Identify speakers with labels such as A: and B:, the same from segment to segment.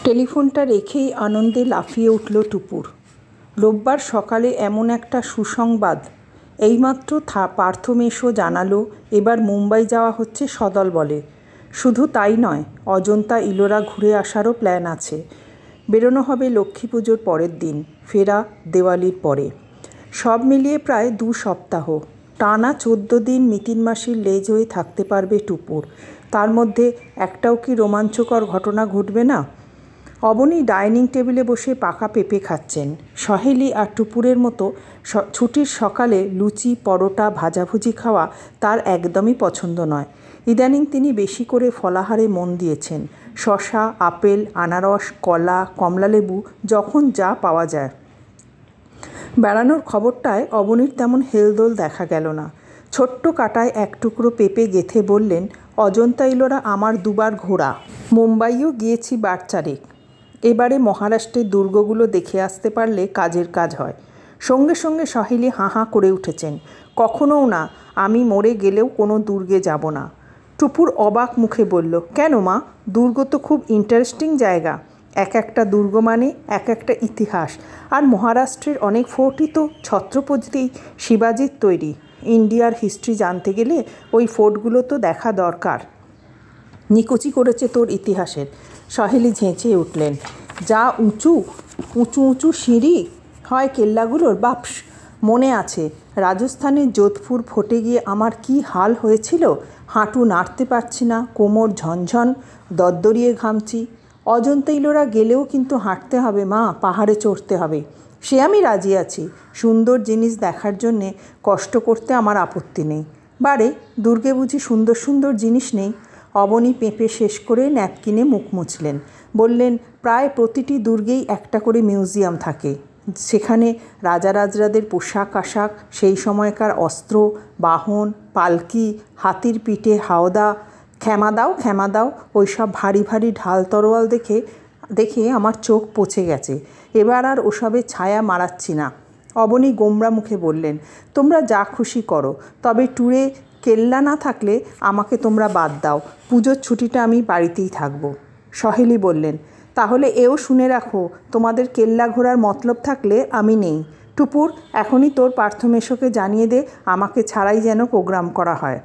A: টেলিফোনটা রেখেই আনন্দে লাফিয়ে উঠল টুপুর। রোববার সকালে এমন একটা সুসংবাদ! এইমাত্র পার্থ মেসো জানালো এবার মুম্বাই যাওয়া হচ্ছে সদলবলে। শুধু তাই নয়, অজন্তা ইলোরা ঘুরে আসারও প্ল্যান আছে। বেরোনো হবে লক্ষ্মী পুজোর পরের দিন, ফেরা দেওয়ালির পরে। সব মিলিয়ে প্রায় 2 সপ্তাহ। টানা 14 দিন মিতিন মাসির লেজ হয়ে থাকতে পারবে টুপুর। তার মধ্যে একটাও কি রোমাঞ্চকর ঘটনা ঘটবে না? অবনী ডাইনিং টেবিলে বসে পাকা পেঁপে খাচ্ছেন। সহেলি আর টুপুরের মতো ছুটির সকালে লুচি, পরোটা, ভাজাভুজি খাওয়া তার একদমই পছন্দ নয়। ইদানিং তিনি বেশি করে ফলাহারে মন দিয়েছেন। শসা, আপেল, আনারস, কলা, কমলালেবু, যখন যা পাওয়া যায়। বেড়ানোর খবরটায় অবনীর তেমন হেলদোল দেখা গেল না। ছোট্ট কাটায় এক টুকরো পেঁপে গেথে বললেন, অজন্তা ইলোরা আমার 2 বার ঘোরা। মুম্বাইও গিয়েছি 4 এবারে মহারাষ্ট্রের দুর্গগুলো দেখে আসতে পারলে কাজের কাজ হয়। সঙ্গে সঙ্গে সহেলি হাঁ হাঁ করে উঠেছেন। কখনোও না, আমি মরে গেলেও কোনো দুর্গে যাব না। টুপুর অবাক মুখে বলল, কেন মা? দুর্গ তো খুব ইন্টারেস্টিং জায়গা। এক একটা দুর্গ মানে এক একটা ইতিহাস। আর মহারাষ্ট্রের অনেক ফোর্টই তো ছত্রপতি শিবাজির তৈরি। ইন্ডিয়ার হিস্ট্রি জানতে গেলে ওই ফোর্টগুলো তো দেখা দরকার। নিকুচি করেছে তোর ইতিহাসের। সহেলি ঝেঁচিয়ে উঠলেন, যা উঁচু উঁচু উঁচু সিঁড়ি হয় কেল্লাগুলোর, বাপস! মনে আছে রাজস্থানের যোধপুর ফোর্টে গিয়ে আমার কি হাল হয়েছিল। হাঁটু নাড়তে পারছি না, কোমর ঝনঝন, দরদরিয়ে ঘামছি। অজন্তা ইলোরা গেলেও কিন্তু হাঁটতে হবে মা, পাহাড়ে চড়তে হবে। সে আমি রাজি আছি। সুন্দর জিনিস দেখার জন্যে কষ্ট করতে আমার আপত্তি নেই। বারে, দুর্গে বুঝি সুন্দর সুন্দর জিনিস নেই? অবনী পেঁপে শেষ করে ন্যাপকিনে মুখ মুছলেন। বললেন, প্রায় প্রতিটি দুর্গেই একটা করে মিউজিয়াম থাকে। সেখানে রাজারাজরাদের পোশাক আশাক, সেই সময়কার অস্ত্র, বাহন, পালকি, হাতির পিঠে হাওদা, ক্ষমা দাও ওইসব ভারী ভারী ঢাল তরোয়াল দেখে আমার চোখ পচে গেছে। এবার আর ওসবের ছায়া মারাচ্ছি না। অবনী গোমরা মুখে বললেন, তোমরা যা খুশি করো, তবে ট্যুরে কেল্লা না থাকলে আমাকে তোমরা বাদ দাও। পুজোর ছুটিটা আমি বাড়িতেই থাকবো। সহেলি বললেন, তাহলে এও শুনে রাখো, তোমাদের কেল্লা ঘোরার মতলব থাকলে আমি নেই। টুপুর, এখনই তোর পার্থ মেসোকে জানিয়ে দে আমাকে ছাড়াই যেন প্রোগ্রাম করা হয়।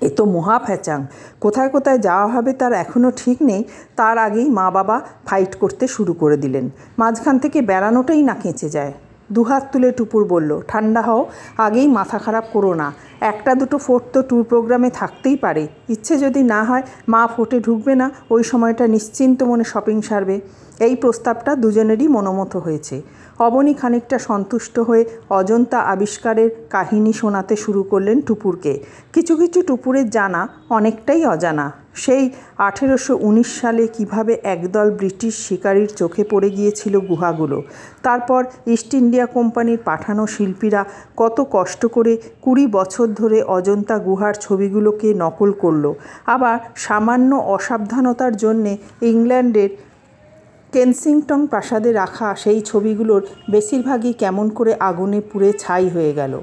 A: এ তো মহা ফ্যাচাং। কোথায় কোথায় যাওয়া হবে তার এখনও ঠিক নেই। তার আগেই মা বাবা ফাইট করতে শুরু করে দিলেন। মাঝখান থেকে বেড়ানোটাই না কেঁচে যায়। 2 হাত তুলে টুপুর বলল, ঠান্ডা হও, আগেই মাথা খারাপ করো না। 1-2 ফোর্ট তো ট্যুর প্রোগ্রামে থাকতেই পারে। ইচ্ছে যদি না হয় মা ফোর্টে ঢুকবে না, ওই সময়টা নিশ্চিন্ত মনে শপিং সারবে। এই প্রস্তাবটা দুজনেরই মনোমত হয়েছে। অবনী খানিকটা সন্তুষ্ট হয়ে অজন্তা আবিষ্কারের কাহিনী শোনাতে শুরু করলেন টুপুরকে। কিছু কিছু টুপুরের জানা, অনেকটাই অজানা। সেই 1819 সালে কিভাবে একদল ব্রিটিশ শিকারীর চোখে পড়ে গিয়েছিল গুহাগুলো। তারপর ইস্ট ইন্ডিয়া কোম্পানির পাঠানো শিল্পীরা কত কষ্ট করে 20 বছর ধরে অজন্তা গুহার ছবিগুলোকে নকল করলো। আবার সামান্য অসাবধানতার জন্যে ইংল্যান্ডের কেনসিংটন প্রাসাদে রাখা সেই ছবিগুলোর বেশিরভাগই কেমন করে আগুনে পুড়ে ছাই হয়ে গেল।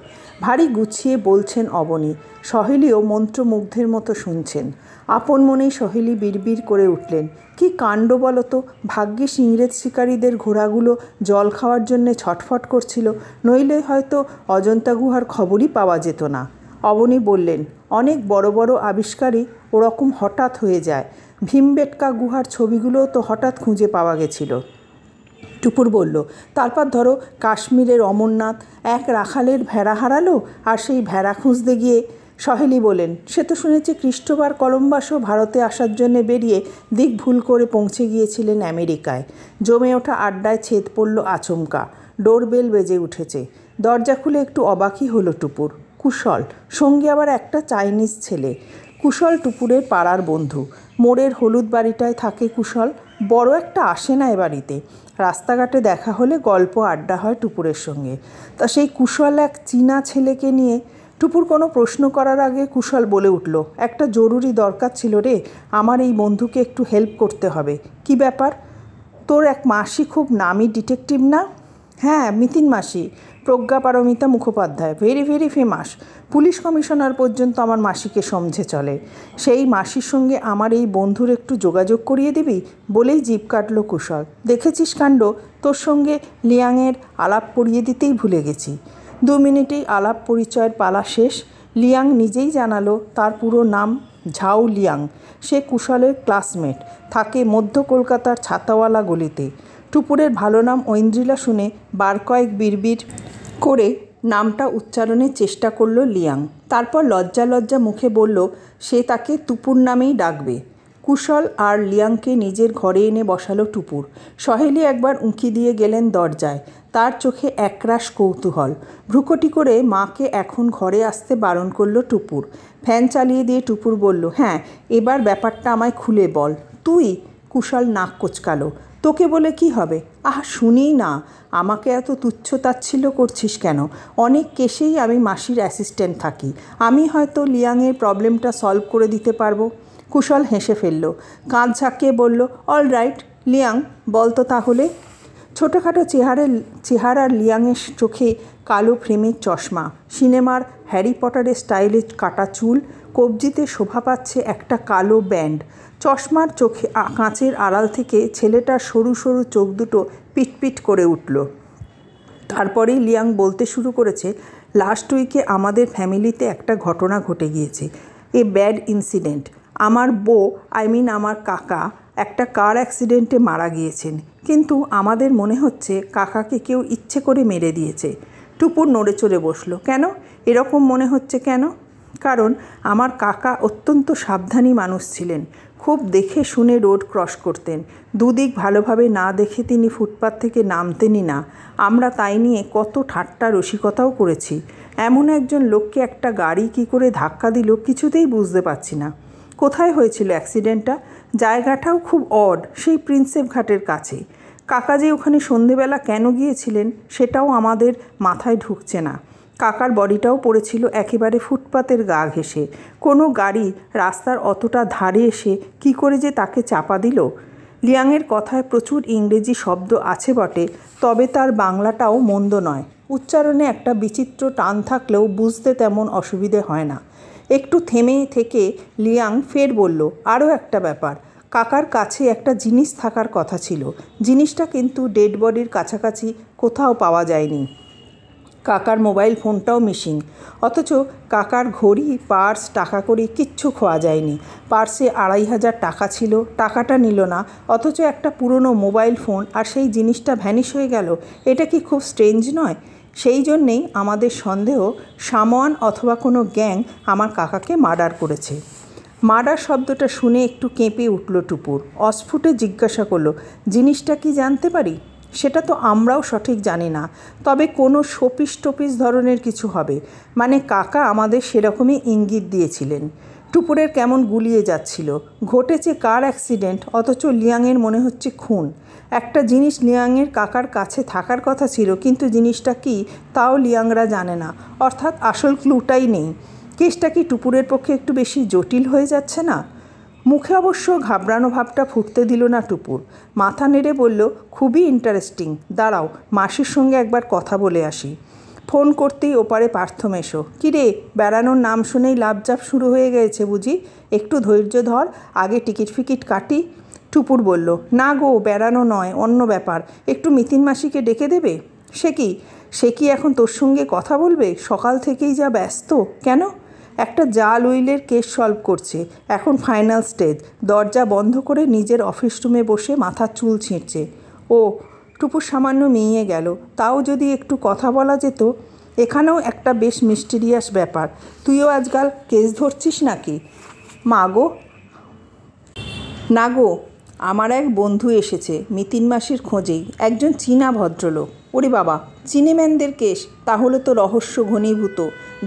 A: ভারী গুছিয়ে বলছেন অবনী। সহেলিও মন্ত্রমুগ্ধের মতো শুনছেন। আপন মনেই সহেলি বিড়বিড় করে উঠলেন, কি কাণ্ড বলো তো! ভাগ্যিস ইংরেজ শিকারীদের ঘোড়াগুলো জল খাওয়ার জন্যে ছটফট করছিল, নইলে হয়তো অজন্তা গুহার খবরই পাওয়া যেত না। অবনী বললেন, অনেক বড় বড় আবিষ্কারই ওরকম হঠাৎ হয়ে যায়। ভীমবেটকা গুহার ছবিগুলোও তো হঠাৎ খুঁজে পাওয়া গেছিল। টুপুর বলল, তারপর ধরো কাশ্মীরের অমরনাথ, এক রাখালের ভেড়া হারালো, আর সেই ভেড়া খুঁজতে গিয়ে। সহেলি বলেন, সে তো শুনেছি ক্রিস্টোফার কলম্বাসও ভারতে আসার জন্য বেরিয়ে দিক ভুল করে পৌঁছে গিয়েছিলেন আমেরিকায়। জমে ওঠা আড্ডায় ছেদ পড়ল আচমকা। ডোরবেল বেজে উঠেছে। দরজা খুলে একটু অবাকই হলো টুপুর। কুশল, সঙ্গে আবার একটা চাইনিজ ছেলে। কুশল টুপুরের পাড়ার বন্ধু। মোড়ের হলুদ বাড়িটায় থাকে কুশল। বড় একটা আসে না এ বাড়িতে। রাস্তাঘাটে দেখা হলে গল্প আড্ডা হয় টুপুরের সঙ্গে। তা সেই কুশল এক চীনা ছেলেকে নিয়ে। টুপুর কোনো প্রশ্ন করার আগে কুশল বলে উঠল, একটা জরুরি দরকার ছিল রে, আমার এই বন্ধুকে একটু হেল্প করতে হবে। কি ব্যাপার? তোর এক মাসি খুব নামি ডিটেকটিভ না? হ্যাঁ, মিতিন মাসি, Pragya Paramita Mukhopadhyay, very very famous. Police commissioner পর্যন্ত আমার মাসিকে সমঝে চলে। সেই মাসির সঙ্গে আমার এই বন্ধুর একটু যোগাযোগ করিয়ে দিবি বলেই জিভ কাটল কুশল। দেখেছিস কাণ্ড, তোর সঙ্গে লিয়াংয়ের আলাপ পরিয়ে দিতেই ভুলে গেছি। 2 মিনিটেই আলাপ পরিচয়ের পালা শেষ। লিয়াং নিজেই জানালো তার পুরো নাম ঝাও লিয়াং। সে কুশলের ক্লাসমেট, থাকে মধ্য কলকাতার ছাতাওয়ালা গলিতে। টুপুরের ভালো নাম ঐন্দ্রিলা শুনে বার কয়েক বিড়বিড় করে নামটা উচ্চারণের চেষ্টা করল লিয়াং। তারপর লজ্জা লজ্জা মুখে বলল সে তাকে টুপুর নামেই ডাকবে। কুশল আর লিয়াংকে নিজের ঘরে এনে বসালো টুপুর। সহেলি একবার উঁকি দিয়ে গেলেন দরজায়। তার চোখে একরাশ কৌতূহল। ভ্রুকটি করে মাকে এখন ঘরে আসতে বারণ করল টুপুর। ফ্যান চালিয়ে দিয়ে টুপুর বলল, হ্যাঁ এবার ব্যাপারটা আমায় খুলে বল। তুই? কুশল নাক কোচকালো। তোকে বলে কি হবে? আহা শুনিই না, আমাকে এত তুচ্ছ তাচ্ছিল্য করছিস কেন? অনেক কেসেই আমি মাসির অ্যাসিস্ট্যান্ট থাকি, আমি হয়তো লিয়াংয়ের প্রবলেমটা সলভ করে দিতে পারবো। কুশল হেসে ফেলল, কাঁধ ঝাঁকিয়ে বলল, অল রাইট লিয়াং, বল তো তাহলে। ছোটোখাটো চেহারার লিয়াংয়ের চোখে কালো ফ্রেমের চশমা, সিনেমার হ্যারি পটারের স্টাইলে কাটা চুল, কবজিতে শোভা পাচ্ছে একটা কালো ব্যান্ড। চশমার চোখে কাঁচের আড়াল থেকে ছেলেটার সরু সরু চোখ দুটো পিটপিট করে উঠল। তারপরেই লিয়াং বলতে শুরু করেছে, লাস্ট উইকে আমাদের ফ্যামিলিতে একটা ঘটনা ঘটে গিয়েছে, এ ব্যাড ইনসিডেন্ট। আমার আমার কাকা একটা কার অ্যাক্সিডেন্টে মারা গিয়েছেন, কিন্তু আমাদের মনে হচ্ছে কাকাকে কেউ ইচ্ছে করে মেরে দিয়েছে। টুপুর নড়ে চড়ে বসলো। কেন এরকম মনে হচ্ছে কেন? কারণ আমার কাকা অত্যন্ত সাবধানী মানুষ ছিলেন, খুব দেখে শুনে রোড ক্রস করতেন। দুদিক ভালোভাবে না দেখে তিনি ফুটপাত থেকে নামতেনই না। আমরা তাই নিয়ে কত ঠাট্টা রসিকতাও করেছি। এমন একজন লোককে একটা গাড়ি কী করে ধাক্কা দিল কিছুতেই বুঝতে পারছি না। কোথায় হয়েছিল অ্যাক্সিডেন্টটা? জায়গাটাও খুব অড, সেই প্রিন্সেপ ঘাটের কাছে। কাকা যে ওখানে সন্ধেবেলা কেন গিয়েছিলেন সেটাও আমাদের মাথায় ঢুকছে না। কাকার বডিটাও পড়েছিল একেবারে ফুটপাতের গা ঘেঁষে। কোনো গাড়ি রাস্তার অতটা ধারে এসে কি করে যে তাকে চাপা দিল। লিয়াংয়ের কথায় প্রচুর ইংরেজি শব্দ আছে বটে, তবে তার বাংলাটাও মন্দ নয়। উচ্চারণে একটা বিচিত্র টান থাকলেও বুঝতে তেমন অসুবিধে হয় না। একটু থেমে থেকে লিয়াং ফের বলল, আরও একটা ব্যাপার, কাকার কাছে একটা জিনিস থাকার কথা ছিল। জিনিসটা কিন্তু ডেড বডির কাছাকাছি কোথাও পাওয়া যায়নি। কাকার মোবাইল ফোনটাও মিসিং, অথচ কাকার ঘড়ি, পার্স, টাকা কড়ি কিচ্ছু খোয়া যায়নি। পার্সে 2,500 টাকা ছিল, টাকাটা নিল না, অথচ একটা পুরনো মোবাইল ফোন আর সেই জিনিসটা ভ্যানিশ হয়ে গেল। এটা কি খুব স্ট্রেঞ্জ নয়? সেই জন্যেই আমাদের সন্দেহ সামোয়ান অথবা কোনো গ্যাং আমার কাকাকে মার্ডার করেছে। মার্ডার শব্দটা শুনে একটু কেঁপে উঠল টুপুর। অস্ফুটে জিজ্ঞাসা করলো, জিনিসটা কি জানতে পারি? সেটা তো আমরাও সঠিক জানি না, তবে কোনো শোপিস টোপিস ধরনের কিছু হবে। মানে কাকা আমাদের সেরকমই ইঙ্গিত দিয়েছিলেন। টুপুরের কেমন গুলিয়ে যাচ্ছিল। ঘটেছে কার অ্যাক্সিডেন্ট, অথচ লিয়াংয়ের মনে হচ্ছে খুন। একটা জিনিস লিয়াংয়ের কাকার কাছে থাকার কথা ছিল, কিন্তু জিনিসটা কি তাও লিয়াংরা জানে না, অর্থাৎ আসল ক্লুটাই নেই। কেসটা কি টুপুরের পক্ষে একটু বেশি জটিল হয়ে যাচ্ছে না? মুখে অবশ্য ঘাবড়ানো ভাবটা ফুটতে দিল না টুপুর। মাথা নেড়ে বলল, খুবই ইন্টারেস্টিং, দাঁড়াও মাসির সঙ্গে একবার কথা বলে আসি। ফোন করতেই ওপারে পার্থ মেশো। কিরে, বেড়ানোর নাম শুনেই লাফঝাপ শুরু হয়ে গেছে বুঝি? একটু ধৈর্য ধর, আগে টিকিট ফিকিট কাটি। টুপুর বলল, না গো, বেড়ানো নয়, অন্য ব্যাপার। একটু মিতিন মাসিকে ডেকে দেবে? সে কি এখন তোর সঙ্গে কথা বলবে? সকাল থেকেই যা ব্যস্ত। কেন? একটা জাল উইলের কেস সলভ করছে, এখন ফাইনাল স্টেজ। দরজা বন্ধ করে নিজের অফিস রুমে বসে মাথার চুল ছিঁড়ছে। ও, টুপুর সামান্য মিইয়ে গেল। তাও যদি একটু কথা বলা যেত। এখানেও একটা বেশ মিস্টিরিয়াস ব্যাপার। তুইও আজকাল কেস ধরছিস নাকি? না গো, আমার এক বন্ধু এসেছে মিতিন মাসির খোঁজেই, একজন চীনা ভদ্রলোক। ওরে বাবা, চিনেম্যানদের কেস, তাহলে তো রহস্য ঘনীভূত।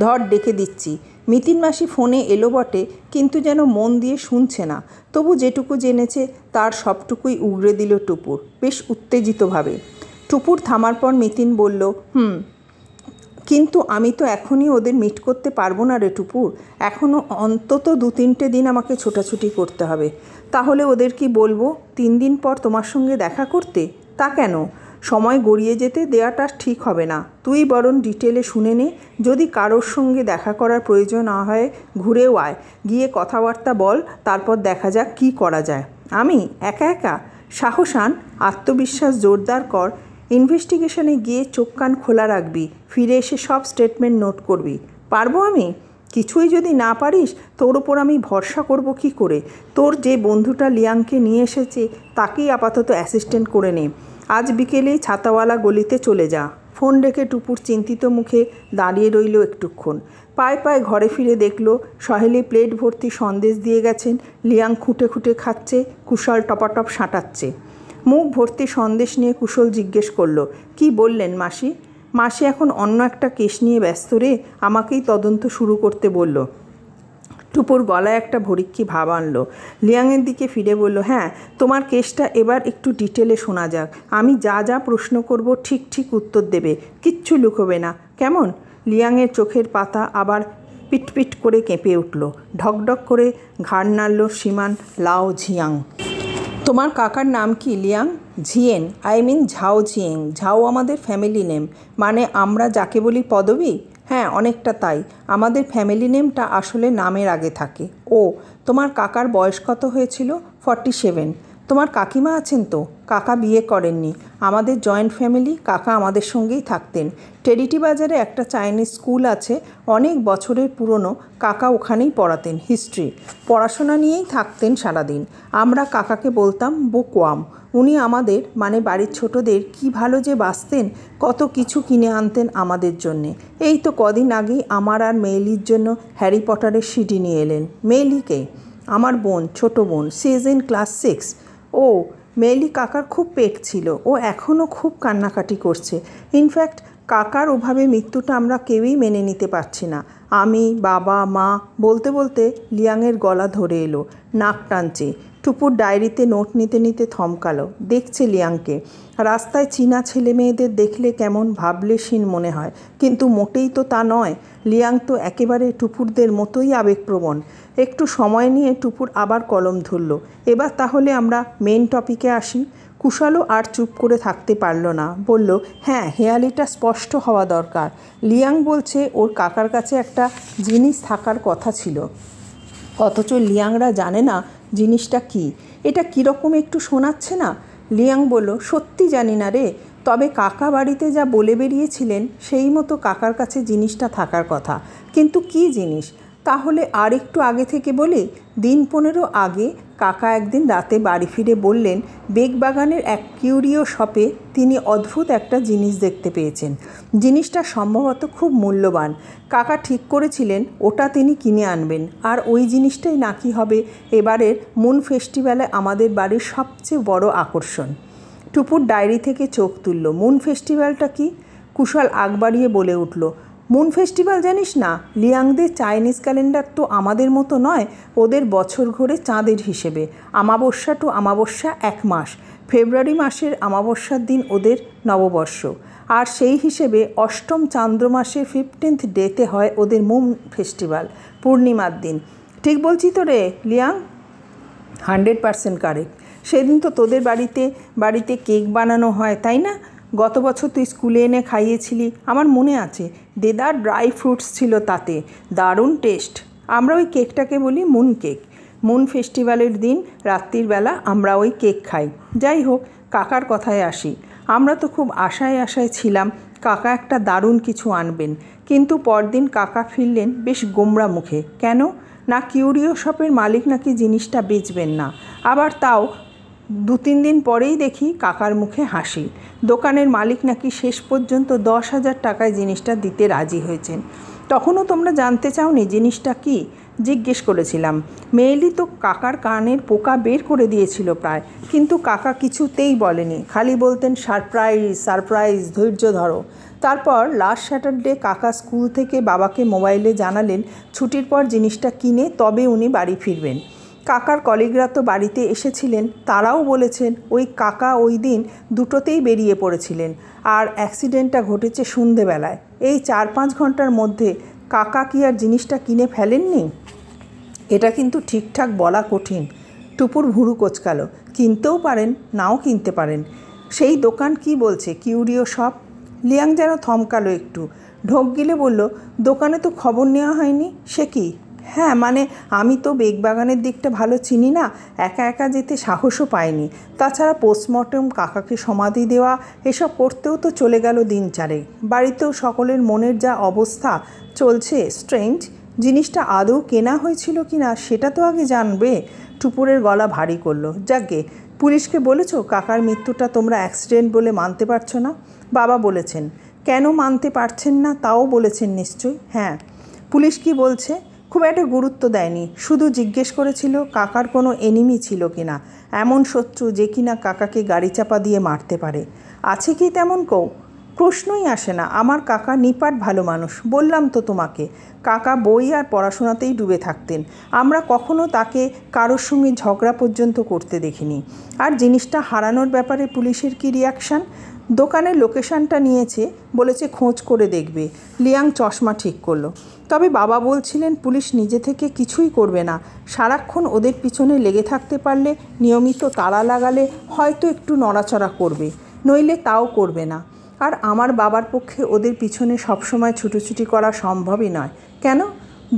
A: ধর ডেকে দিচ্ছি। মিতিন মাসি ফোনে এলো বটে, কিন্তু যেন মন দিয়ে শুনছে না। তবু যেটুকু জেনেছে তার সবটুকুই উগরে দিল টুপুর, বেশ উত্তেজিতভাবে। টুপুর থামার পর মিতিন বলল, কিন্তু আমি তো এখনই ওদের মিট করতে পারবো না রে টুপুর। এখনও অন্তত 2-3টে দিন আমাকে ছোটাছুটি করতে হবে। তাহলে ওদের কি বলবো 3 দিন পর তোমার সঙ্গে দেখা করতে? তা কেন? সময় গড়িয়ে যেতে দেওয়াটা ঠিক হবে না। তুই বরং ডিটেলে শুনে নে, যদি কারোর সঙ্গে দেখা করার প্রয়োজন না হয় ঘুরেও আয়, গিয়ে কথাবার্তা বল, তারপর দেখা যাক কী করা যায়। আমি একা একা? সাহস আন, আত্মবিশ্বাস জোরদার কর। ইনভেস্টিগেশনে গিয়ে চোখ কান খোলা রাখবি, ফিরে এসে সব স্টেটমেন্ট নোট করবি। পারবো আমি? কিছুই যদি না পারিস, তোর ওপর আমি ভরসা করব কি করে? তোর যে বন্ধুটা লিয়াংকে নিয়ে এসেছে তাকেই আপাতত অ্যাসিস্ট্যান্ট করে নে। আজ বিকেলেই ছাতাওয়ালা গলিতে চলে যা। ফোন রেখে টুপুর চিন্তিত মুখে দাঁড়িয়ে রইল একটুক্ষণ। পায়ে পায়ে ঘরে ফিরে দেখল সহেলি প্লেট ভর্তি সন্দেশ দিয়ে গেছেন। লিয়াং খুঁটে খুঁটে খাচ্ছে, কুশল টপাটপ সাঁটাচ্ছে। মুখ ভর্তি সন্দেশ নিয়ে কুশল জিজ্ঞেস করলো, কি বললেন মাসি? মাসি এখন অন্য একটা কেস নিয়ে ব্যস্ত রে, আমাকেই তদন্ত শুরু করতে বলল। টুপুর গলায় একটা ভরিক্কি ভাব আনলো। লিয়াংয়ের দিকে ফিরে বলল, হ্যাঁ, তোমার কেসটা এবার একটু ডিটেলে শোনা যাক। আমি যা যা প্রশ্ন করব ঠিক ঠিক উত্তর দেবে, কিচ্ছু লুকোবে না, কেমন? লিয়াংয়ের চোখের পাতা আবার পিটপিট করে কেঁপে উঠল। ঢকঢক করে ঘাড় নাড়ল সীমান লাও ঝিয়াং। তোমার কাকার নাম কি লিয়াং? ঝিয়েন, ঝাও জিয়েং। ঝাও আমাদের ফ্যামিলি নেম, মানে আমরা যাকে বলি পদবী। হ্যাঁ, অনেকটা তাই। আমাদের ফ্যামিলি নেমটা আসলে নামের আগে থাকে। ও, তোমার কাকার বয়স কত হয়েছিল? 47। তোমার কাকিমা আছেন তো? কাকা বিয়ে করেননি। আমাদের জয়েন্ট ফ্যামিলি, কাকা আমাদের সঙ্গেই থাকতেন। টেরিটি বাজারে একটা চাইনিজ স্কুল আছে, অনেক বছরের পুরনো। কাকা ওখানেই পড়াতেন হিস্ট্রি। পড়াশোনা নিয়েই থাকতেন সারাদিন। আমরা কাকাকে বলতাম বোকোয়াম। উনি আমাদের, মানে বাড়ির ছোটদের কি ভালো যে বাসতেন, কত কিছু কিনে আনতেন আমাদের জন্যে। এই তো কদিন আগেই আমার আর মেইলির জন্য হ্যারি পটারের সিডি নিয়ে এলেন। মেইলিকে? আমার বোন, ছোট বোন, সি ইজ ইন ক্লাস 6। ও, মেইলি কাকার খুব পেট ছিল, ও এখনও খুব কান্নাকাটি করছে। ইনফ্যাক্ট কাকার ওভাবে মৃত্যুটা আমরা কেউই মেনে নিতে পারছি না। আমি, বাবা, মা, বলতে বলতে লিয়াংয়ের গলা ধরে এলো, নাক টানছে। টুপুর ডায়েরিতে নোট নিতে নিতে থমকালো। দেখছে লিয়াংকে। রাস্তায় চীনা ছেলে মেয়েদের দেখলে কেমন ভাবলেশীন মনে হয়, কিন্তু মোটেই তো তা নয়। লিয়াং তো একেবারে টুপুরদের মতোই আবেগপ্রবণ। একটু সময় নিয়ে টুপুর আবার কলম ধরল। এবার তাহলে আমরা মেন টপিকে আসি। কুশালও আর চুপ করে থাকতে পারল না, বলল, হ্যাঁ, হেয়ালিটা স্পষ্ট হওয়া দরকার। লিয়াং বলছে ওর কাকার কাছে একটা জিনিস থাকার কথা ছিল, অথচ লিয়াংরা জানে না জিনিসটা কি। এটা কীরকম একটু শোনাচ্ছে না? লিয়াং বলল, সত্যি জানি না রে, তবে কাকা বাড়িতে যা বলে বেরিয়েছিলেন সেই মতো কাকার কাছে জিনিসটা থাকার কথা। কিন্তু কি জিনিস? তাহলে আর একটু আগে থেকে বলি। দিন 15 আগে কাকা একদিন রাতে বাড়ি ফিরে বললেন, বেগবাগানের এক কিউরিও শপে তিনি অদ্ভুত একটা জিনিস দেখতে পেয়েছেন। জিনিসটা সম্ভবত খুব মূল্যবান। কাকা ঠিক করেছিলেন ওটা তিনি কিনে আনবেন, আর ওই জিনিসটাই নাকি হবে এবারের মুন ফেস্টিভ্যালে আমাদের বাড়ির সবচেয়ে বড় আকর্ষণ। টুপুর ডায়েরি থেকে চোখ তুলল। মুন ফেস্টিভ্যালটা কি? কুশল আগ বাড়িয়ে বলে উঠল, মুন ফেস্টিভ্যাল জানিস না? লিয়াংদের চাইনিজ ক্যালেন্ডার তো আমাদের মতো নয়, ওদের বছর ঘোরে চাঁদের হিসেবে। অমাবস্যা টু অমাবস্যা 1 মাস। ফেব্রুয়ারি মাসের অমাবস্যার দিন ওদের নববর্ষ, আর সেই হিসেবে অষ্টম চান্দ্র মাসের 15th ডেতে হয় ওদের মুন ফেস্টিভ্যাল, পূর্ণিমার দিন। ঠিক বলছি তো রে লিয়াং? 100% কারেক্ট। সেদিন তো তোদের বাড়িতে কেক বানানো হয়, তাই না? গত বছর তুই স্কুলে এনে খাইয়েছিলি, আমার মনে আছে। দেদার ড্রাই ফ্রুটস ছিল তাতে, দারুণ টেস্ট। আমরা ওই কেকটাকে বলি মুন কেক। মুন ফেস্টিভ্যালের দিন রাত্রির বেলা আমরা ওই কেক খাই। যাই হোক, কাকার কথায় আসি। আমরা তো খুব আশায় ছিলাম কাকা একটা দারুণ কিছু আনবেন, কিন্তু পরদিন কাকা ফিরলেন বেশ গোমরা মুখে। কেন? না কিউরিও শপের মালিক নাকি জিনিসটা বেচবেন না। আবার তাও 2-3 দিন পরেই দেখি কাকার মুখে হাসি। দোকানের মালিক নাকি শেষ পর্যন্ত 10,000 টাকায় জিনিসটা দিতে রাজি হয়েছেন। তখনও তোমরা জানতে চাওনি জিনিসটা কি? জিজ্ঞেস করেছিলাম। মেয়েলি তো কাকার কানের পোকা বের করে দিয়েছিল প্রায়, কিন্তু কাকা কিছুতেই বলেনি, খালি বলতেন সারপ্রাইজ, ধৈর্য ধরো। তারপর লাস্ট স্যাটারডে কাকা স্কুল থেকে বাবাকে মোবাইলে জানালেন ছুটির পর জিনিসটা কিনে তবে উনি বাড়ি ফিরবেন। কাকার কলিগরা তো বাড়িতে এসেছিলেন, তারাও বলেছেন ওই কাকা ওই দিন দুটোতেই বেরিয়ে পড়েছিলেন, আর অ্যাক্সিডেন্টটা ঘটেছে সন্ধেবেলায়। এই 4-5 ঘন্টার মধ্যে কাকা কি আর জিনিসটা কিনে ফেলেননি? এটা কিন্তু ঠিকঠাক বলা কঠিন। টুপুর ভুরু কোচকালো। কিনতেও পারেন, নাও কিনতে পারেন। সেই দোকান কি বলছে? কিউরিও শপ? লিয়াং যেন থমকালো একটু, ঢোক গিলে বলল, দোকানে তো খবর নেওয়া হয়নি। সে কি? হ্যাঁ, মানে আমি তো বেগবাগানের দিকটা ভালো চিনি না, একা একা যেতে সাহসও পাইনি। তাছাড়া পোস্টমর্টম, কাকাকে সমাধি দেওয়া, এসব করতেও তো চলে গেল দিন চারেক। বাড়িতেও সকলের মনের যা অবস্থা চলছে, স্ট্রেঞ্জ। জিনিসটা আদৌ কেনা হয়েছিল কি না সেটা তো আগে জানবে। টুপুরের গলা ভারী করলো। যাকগে, পুলিশকে বলেছ কাকার মৃত্যুটা তোমরা অ্যাক্সিডেন্ট বলে মানতে পারছো না? বাবা বলেছেন। কেন মানতে পারছেন না তাও বলেছেন নিশ্চয়ই? হ্যাঁ। পুলিশ কি বলছে? খুব একটা গুরুত্ব দেয়নি, শুধু জিজ্ঞেস করেছিল কাকার কোনো এনিমি ছিল কিনা, এমন শত্রু যে কিনা কাকাকে গাড়ি চাপা দিয়ে মারতে পারে। আছে কি তেমন কেউ? প্রশ্নই আসে না। আমার কাকা নিপাট ভালো মানুষ, বললাম তো তোমাকে। কাকা বই আর পড়াশোনাতেই ডুবে থাকতেন। আমরা কখনো তাকে কারোর সঙ্গে ঝগড়া পর্যন্ত করতে দেখিনি। আর জিনিসটা হারানোর ব্যাপারে পুলিশের কি রিয়াকশান? দোকানের লোকেশানটা নিয়েছে, বলেছে খোঁজ করে দেখবে। লিয়াং চশমা ঠিক করলো। তবে বাবা বলছিলেন পুলিশ নিজে থেকে কিছুই করবে না, সারাক্ষণ ওদের পিছনে লেগে থাকতে পারলে, নিয়মিত তালা লাগালে হয়তো একটু নড়াচড়া করবে, নইলে তাও করবে না। আর আমার বাবার পক্ষে ওদের পিছনে সবসময় ছুটোছুটি করা সম্ভবই নয়। কেন?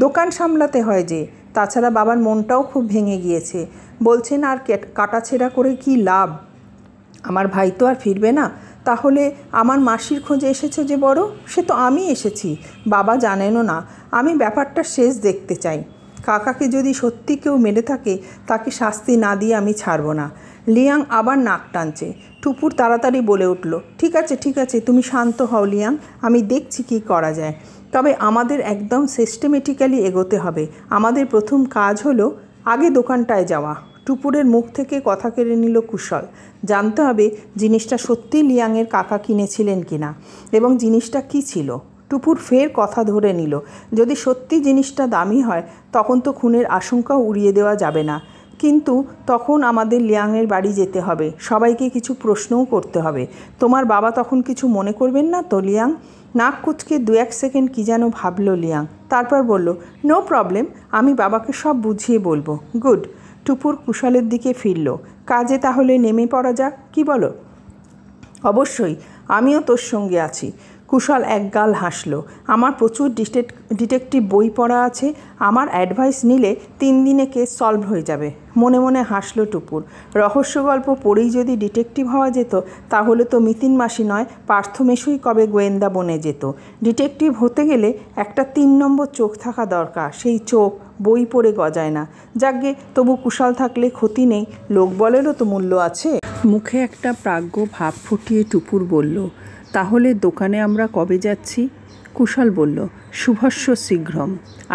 A: দোকান সামলাতে হয় যে। তাছাড়া বাবার মনটাও খুব ভেঙে গিয়েছে। বলছেন আর কাটাছেঁড়া করে কি লাভ? আমার ভাই তো আর ফিরবে না। তাহলে আমার মাসির খোঁজে এসেছে যে বড়, সে তো আমি এসেছি। বাবা জানেনও না। আমি ব্যাপারটা শেষ দেখতে চাই। কাকাকে যদি সত্যি কেউ মেরে থাকে, তাকে শাস্তি না দিয়ে আমি ছাড়ব না। লিয়াং আবার নাক টানছে। টুপুর তাড়াতাড়ি বলে উঠল, ঠিক আছে ঠিক আছে, তুমি শান্ত হও লিয়াং, আমি দেখছি কী করা যায়। তবে আমাদের একদম সিস্টেমেটিক্যালি এগোতে হবে। আমাদের প্রথম কাজ হলো আগে দোকানটায় যাওয়া। টুপুরের মুখ থেকে কথা কেড়ে নিল কুশল। জানতে হবে জিনিসটা সত্যি লিয়াংয়ের কাকা কিনেছিলেন কিনা, এবং জিনিসটা কি ছিল। টুপুর ফের কথা ধরে নিল, যদি সত্যি জিনিসটা দামি হয় তখন তো খুনের আশঙ্কাও উড়িয়ে দেওয়া যাবে না। কিন্তু তখন আমাদের লিয়াংয়ের বাড়ি যেতে হবে, সবাইকে কিছু প্রশ্নও করতে হবে। তোমার বাবা তখন কিছু মনে করবেন না তো লিয়াং? নাক কুচকে 2-1 সেকেন্ড কী যেন ভাবল লিয়াং, তারপর বলল, নো প্রবলেম, আমি বাবাকে সব বুঝিয়ে বলবো। গুড। টুপুর কুশলের দিকে ফিরল। কাজে তাহলে নেমে পড়া যাক, কি বলো? অবশ্যই, আমিও তোর সঙ্গে আছি। কুশল একগাল হাসল। আমার প্রচুর ডিটেকটিভ বই পড়া আছে, আমার অ্যাডভাইস নিলে 3 দিনে কেস সলভ হয়ে যাবে। মনে মনে হাসল টুপুর। রহস্য গল্প পড়েই যদি ডিটেকটিভ হওয়া যেত, তাহলে তো মিতিন মাসি নয়, পার্থমেশুই কবে গোয়েন্দা বনে যেত। ডিটেকটিভ হতে গেলে একটা 3 নম্বর চোখ থাকা দরকার, সেই চোখ বই পড়ে গজায় না। যাকগে, তবু কুশল থাকলে ক্ষতি নেই, লোকবলেরও তো মূল্য আছে। মুখে একটা প্রাজ্ঞ ভাব ফুটিয়ে টুপুর বলল, তাহলে দোকানে আমরা কবে যাচ্ছি? কুশল বলল, শুভস্য শীঘ্রম,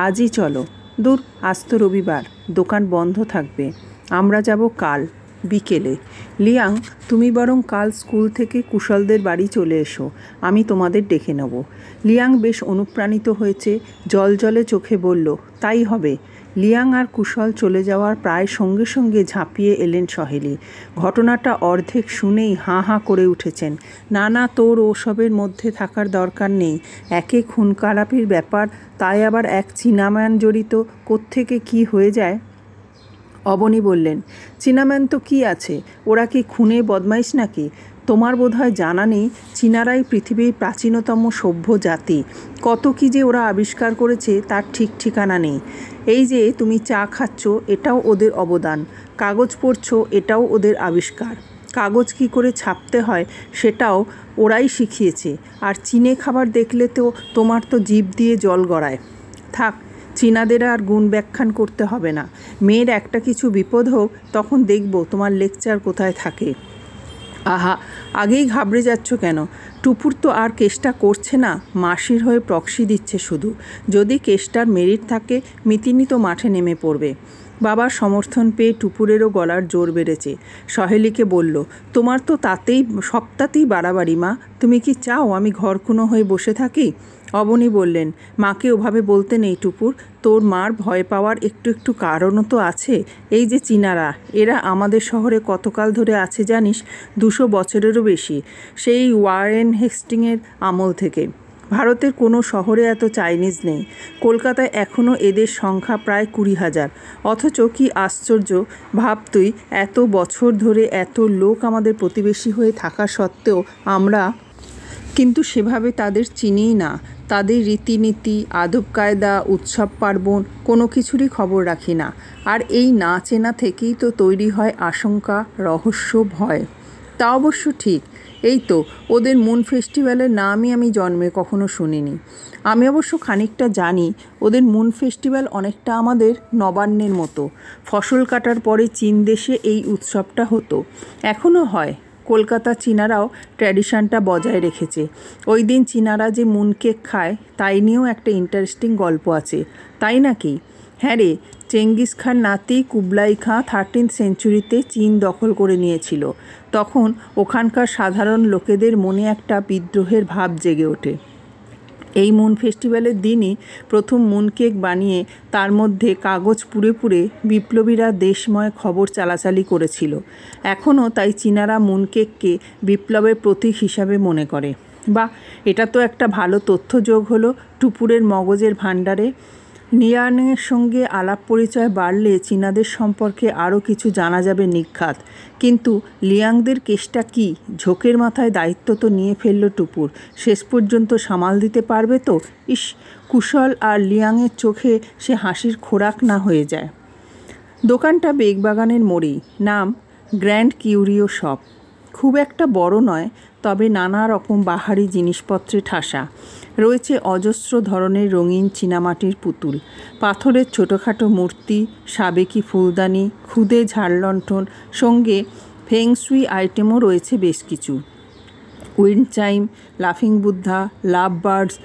A: আজই চলো। দূর, আজ তো রবিবার, দোকান বন্ধ থাকবে। আমরা যাব কাল বিকেলে। লিয়াং, তুমি বরং কাল স্কুল থেকে কুশলদের বাড়ি চলে এসো, আমি তোমাদের ডেকে নেব। লিয়াং বেশ অনুপ্রাণিত হয়েছে, জলজলে চোখে বলল, তাই হবে। লিয়াং আর কুশল চলে যাওয়ার প্রায় সঙ্গে সঙ্গে ঝাঁপিয়ে এলেন সহেলি। ঘটনাটা অর্ধেক শুনেই হাঁ হাঁ করে উঠেছেন। না না, তোর ওসবের মধ্যে থাকার দরকার নেই, একে খুন খারাপির ব্যাপার, তাই আবার এক চীনাম্যান জড়িত, কোত্থেকে কি হয়ে যায়। অবনী বললেন, চীনাম্যান তো কি আছে, ওরা কি খুনে বদমাইশ নাকি? তোমার বোধহয় জানা নেই, চীনারাই পৃথিবীর প্রাচীনতম সভ্য জাতি। কত কি যে ওরা আবিষ্কার করেছে তার ঠিক ঠিকানা নেই। এই যে তুমি চা খাচ্ছ, এটাও ওদের অবদান। কাগজ পড়ছো, এটাও ওদের আবিষ্কার। কাগজ কি করে ছাপতে হয় সেটাও ওরাই শিখিয়েছে। আর চীনে খাবার দেখলে তো তোমার তো জিভ দিয়ে জল গড়ায়। থাক, চীনাদের আর গুণ ব্যাখ্যান করতে হবে না। মেয়ের একটা কিছু বিপদ হোক, তখন দেখব তোমার লেকচার কোথায় থাকে। আহা, আগেই ঘাবড়ে যাচ্ছ কেন? টুপুর তো আর কেসটা করছে না, মাসির হয়ে প্রক্সি দিচ্ছে শুধু। যদি কেসটার মেরিট থাকে, মিতিনি তো মাঠে নেমে পড়বে। বাবার সমর্থন পেয়ে টুপুরেরও গলার জোর বেড়েছে। সহেলিকে বলল, তোমার তো তাতেই সবটাতেই বাড়াবাড়ি মা, তুমি কি চাও আমি ঘরকুনো হয়ে বসে থাকি? অবনী বললেন, মাকে ওভাবে বলতে নেই টুপুর, তোর মার ভয় পাওয়ার একটু একটু কারণও তো আছে। এই যে চীনারা, এরা আমাদের শহরে কতকাল ধরে আছে জানিস? 200 বছরেরও বেশি, সেই ওয়ারেন হেস্টিংয়ের আমল থেকে। ভারতের কোনো শহরে এত চাইনিজ নেই। কলকাতায় এখনও এদের সংখ্যা প্রায় 20,000। অথচ কি আশ্চর্য, ভাব তুই, এত বছর ধরে এত লোক আমাদের প্রতিবেশী হয়ে থাকা সত্ত্বেও আমরা কিন্তু সেভাবে তাদের চিনিই না। তাদের রীতিনীতি, আদব কায়দা, উৎসব পার্বণ কোনো কিছুরই খবর রাখি না। আর এই না চেনা থেকেই তো তৈরি হয় আশঙ্কা, রহস্য, ভয়। তা অবশ্য ঠিক। এই তো ওদের মুন ফেস্টিভ্যালের নামই আমি জন্মে কখনো শুনিনি। আমি অবশ্য খানিকটা জানি, ওদের মুন ফেস্টিভ্যাল অনেকটা আমাদের নবান্নের মতো। ফসল কাটার পরে চীন দেশে এই উৎসবটা হতো, এখনও হয়। কলকাতা চীনারাও ট্র্যাডিশনটা বজায় রেখেছে। ওই দিন চীনারা যে মুন কেক খায় তাই নিয়েও একটা ইন্টারেস্টিং গল্প আছে, তাই নাকি? হ্যাঁ রে, চেঙ্গিস খান নাতি কুবলাই খাঁ 13th সেঞ্চুরিতে চীন দখল করে নিয়েছিল। তখন ওখানকার সাধারণ লোকেদের মনে একটা বিদ্রোহের ভাব জেগে ওঠে। এই মুন ফেস্টিভ্যালের দিনই প্রথম মুন কেক বানিয়ে তার মধ্যে কাগজ পুড়ে পুড়ে বিপ্লবীরা দেশময় খবর চালাচালি করেছিল। এখনও তাই চীনারা মুন কেককে বিপ্লবের প্রতীক হিসাবে মনে করে। বা এটা তো একটা ভালো তথ্য যোগ হলো টুপুরের মগজের ভাণ্ডারে। লিয়াংয়ের সঙ্গে আলাপ পরিচয় বাড়লে চীনাদের সম্পর্কে আরও কিছু জানা যাবে নিখাত। কিন্তু লিয়াংদের কেসটা কি? ঝোঁকের মাথায় দায়িত্ব তো নিয়ে ফেলল টুপুর। শেষ পর্যন্ত সামাল দিতে পারবে তো? ইস, কুশল আর লিয়াংয়ের চোখে সে হাসির খোরাক না হয়ে যায়। দোকানটা বেগবাগানের মোড়েই, নাম গ্র্যান্ড কিউরিও শপ। খুব একটা বড় নয়, তবে নানা রকম বাহারি জিনিসপত্রে ঠাসা। রয়েছে অজস্র ধরনের রঙিন চীনামাটির পুতুল, পাথরের ছোটোখাটো মূর্তি, সাবেকি ফুলদানি, খুদে ঝাড়লণ্ঠন, সঙ্গে ফেংশুই আইটেমও রয়েছে বেশ কিছু। উইন্ড চাইম, লাফিং বুদ্ধা, লাভ বার্ডস।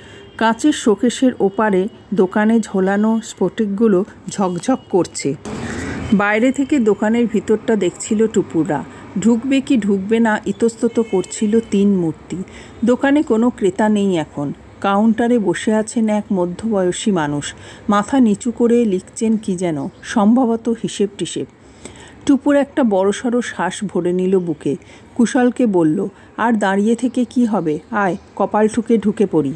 A: কাঁচের শোকেসের ওপারে দোকানে ঝোলানো স্ফটিকগুলো ঝকঝক করছে। বাইরে থেকে দোকানের ভিতরটা দেখছিল টুপুররা। ঢুকবে কি ঢুকবে না ইতস্তত করছিল 3 মূর্তি। দোকানে কোনো ক্রেতা নেই এখন। কাউন্টারে বসে আছেন এক মধ্যবয়সী মানুষ, মাথা নিচু করে লিখছেন কি যেন, সম্ভবত হিসেব টিসেব। টুপুর একটা বড়সড় শ্বাস ভরে নিল বুকে। কুশলকে বলল, আর দাঁড়িয়ে থেকে কি হবে, আয় কপাল ঠুকে ঢুকে পড়ি।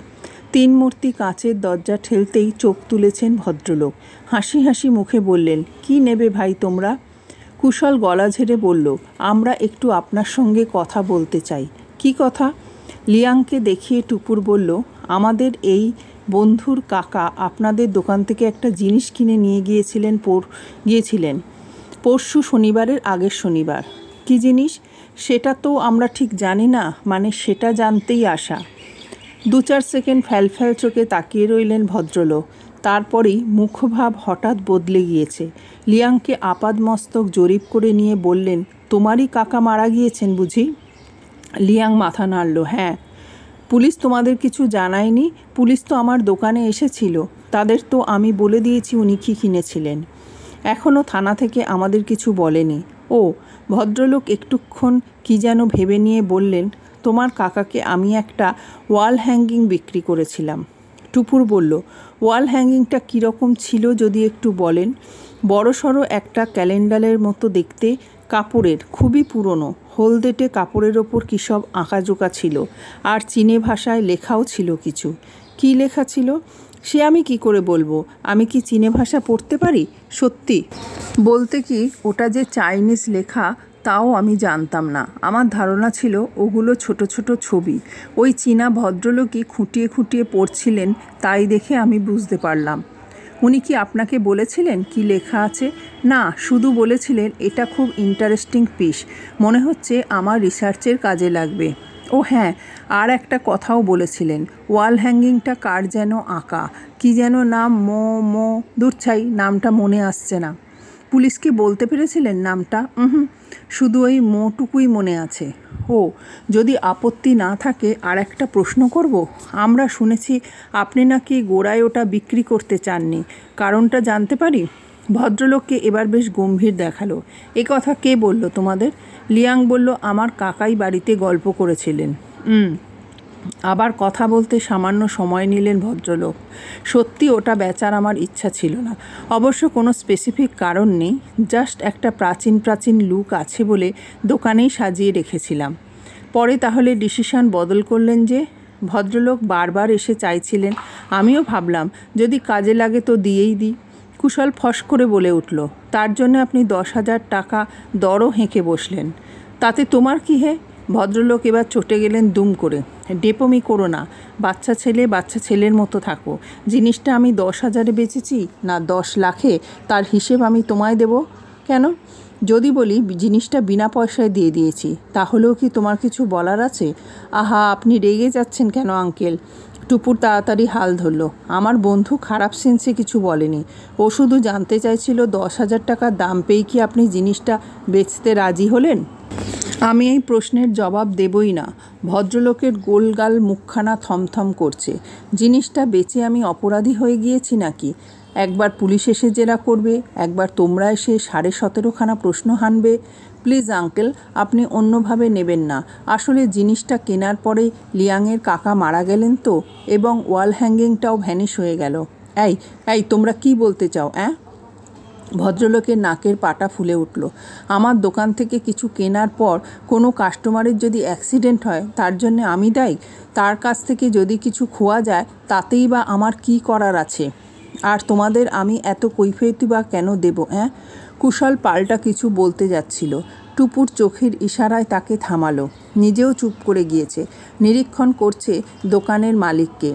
A: 3 মূর্তি কাঁচের দরজা ঠেলতেই চোখ তুলেছেন ভদ্রলোক। হাসি হাসি মুখে বললেন, কি নেবে ভাই তোমরা? কুশল গলা ঝেড়ে বলল, আমরা একটু আপনার সঙ্গে কথা বলতে চাই। কি কথা? লিয়াংকে দেখিয়ে টুপুর বলল, আমাদের এই বন্ধুর কাকা আপনাদের দোকান থেকে একটা জিনিস কিনে নিয়ে গিয়েছিলেন পরশু শনিবারের আগের শনিবার। কি জিনিস সেটা তো আমরা ঠিক জানি না, মানে সেটা জানতেই আসা। 2-4 সেকেন্ড ফ্যালফ্যাল চোখে তাকিয়ে রইলেন ভদ্রলোক। তারপরেই মুখভাব হঠাৎ বদলে গিয়েছে। লিয়াংকে আপাদমস্তক জরিপ করে নিয়ে বললেন, তোমারই কাকা মারা গিয়েছেন বুঝি? লিয়াং মাথা নাড়ল, হ্যাঁ। পুলিশ তোমাদের কিছু জানায়নি? পুলিশ তো আমার দোকানে এসেছিল, তাদের তো আমি বলে দিয়েছি উনি কী কিনেছিলেন। এখনও থানা থেকে আমাদের কিছু বলেনি। ও, ভদ্রলোক একটুক্ষণ কি যেন ভেবে নিয়ে বললেন, তোমার কাকাকে আমি একটা ওয়াল হ্যাঙ্গিং বিক্রি করেছিলাম। টুপুর বলল, ওয়াল হ্যাঙ্গিংটা কীরকম ছিল যদি একটু বলেন? বড়সড় একটা ক্যালেন্ডারের মতো দেখতে, কাপড়ের, খুবই পুরনো, হলদেটে কাপড়ের ওপর কী সব আঁকাজোকা ছিল, আর চীনে ভাষায় লেখাও ছিল কিছু। কি লেখা ছিল সে আমি কি করে বলবো? আমি কি চীনে ভাষা পড়তে পারি? সত্যি বলতে কি, ওটা যে চাইনিজ লেখা তাও আমি জানতাম না। আমার ধারণা ছিল ওগুলো ছোট ছোট ছবি। ওই চীনা ভদ্রলোকই খুঁটিয়ে খুঁটিয়ে পড়ছিলেন, তাই দেখে আমি বুঝতে পারলাম। উনি কি আপনাকে বলেছিলেন কি লেখা আছে? না, শুধু বলেছিলেন এটা খুব ইন্টারেস্টিং পিস, মনে হচ্ছে আমার রিসার্চের কাজে লাগবে। ও হ্যাঁ, আর একটা কথাও বলেছিলেন, ওয়াল হ্যাঙ্গিংটা কার যেন আঁকা, কি যেন নাম, দূরছাই, নামটা মনে আসছে না। পুলিশকে বলতে পেরেছিলেন নামটা? শুধু ওই মোটুকুই মনে আছে। ও, যদি আপত্তি না থাকে আর একটা প্রশ্ন করব। আমরা শুনেছি আপনি নাকি গোড়ায় ওটা বিক্রি করতে চাননি, কারণটা জানতে পারি? ভদ্রলোককে এবার বেশ গম্ভীর দেখালো। এ কথা কে বলল তোমাদের? লিয়াং বলল, আমার কাকাই বাড়িতে গল্প করেছিলেন। আবার কথা বলতে সামান্য সময় নিলেন ভদ্রলোক। সত্যি ওটা বেচার আমার ইচ্ছা ছিল না। অবশ্য কোনো স্পেসিফিক কারণ নেই, জাস্ট একটা প্রাচীন লুক আছে বলে দোকানেই সাজিয়ে রেখেছিলাম। পরে তাহলে ডিসিশন বদল করলেন যে? ভদ্রলোক বারবার এসে চাইছিলেন। আমিও ভাবলাম যদি কাজে লাগে তো দিয়েই দিই। কুশল ফস করে বলে উঠল, তার জন্য আপনি 10,000 টাকা দরও হেঁকে বসলেন। তাতে তোমার কি হে? ভদ্রলোক এবার চটে গেলেন দুম করে। ডেপমি করো না, বাচ্চা ছেলের মতো থাকো। জিনিসটা আমি 10,000-এ বেচেছি না 10 লাখে, তার হিসেব আমি তোমায় দেব কেন? যদি বলি জিনিসটা বিনা পয়সায় দিয়ে দিয়েছি, তাহলেও কি তোমার কিছু বলার আছে? আহা, আপনি রেগে যাচ্ছেন কেন আঙ্কেল? টুপুর তাড়াতাড়ি হাল ধরল। আমার বন্ধু খারাপ সেন্সে কিছু বলেনি, ও শুধু জানতে চাইছিল 10,000 টাকার দাম পেয়ে কি আপনি জিনিসটা বেচতে রাজি হলেন? আমি এই প্রশ্নের জবাব দেবই না। ভদ্রলোকের গোলগাল মুখখানা থমথম করছে। জিনিসটা বেচে আমি অপরাধী হয়ে গিয়েছি নাকি? একবার পুলিশ এসে জেরা করবে, একবার তোমরা এসে 17.5খানা প্রশ্ন হানবে। প্লিজ আঙ্কেল, আপনি অন্যভাবে নেবেন না। আসলে জিনিসটা কেনার পরেই লিয়াংয়ের কাকা মারা গেলেন তো, এবং ওয়াল হ্যাঙ্গিংটাও ভ্যানিশ হয়ে গেল। এই তোমরা কি বলতে চাও? ভদ্রলোকের নাকের পাটা ফুলে উঠল। আমার দোকান থেকে কিছু কেনার পর কোনো কাস্টমারের যদি অ্যাক্সিডেন্ট হয়, তার জন্য আমি দায়ী? তার কাছ থেকে যদি কিছু খোয়া যায়, তাতেই বা আমার কি করার আছে? আর তোমাদের আমি এত কৈফিয়তই বা কেন দেব? কুশল পাল্টা কিছু বলতে যাচ্ছিল। টুপুর চোখের ইশারায় তাকে থামালো। নিজেও চুপ করে গিয়েছে, নিরীক্ষণ করছে দোকানের মালিককে।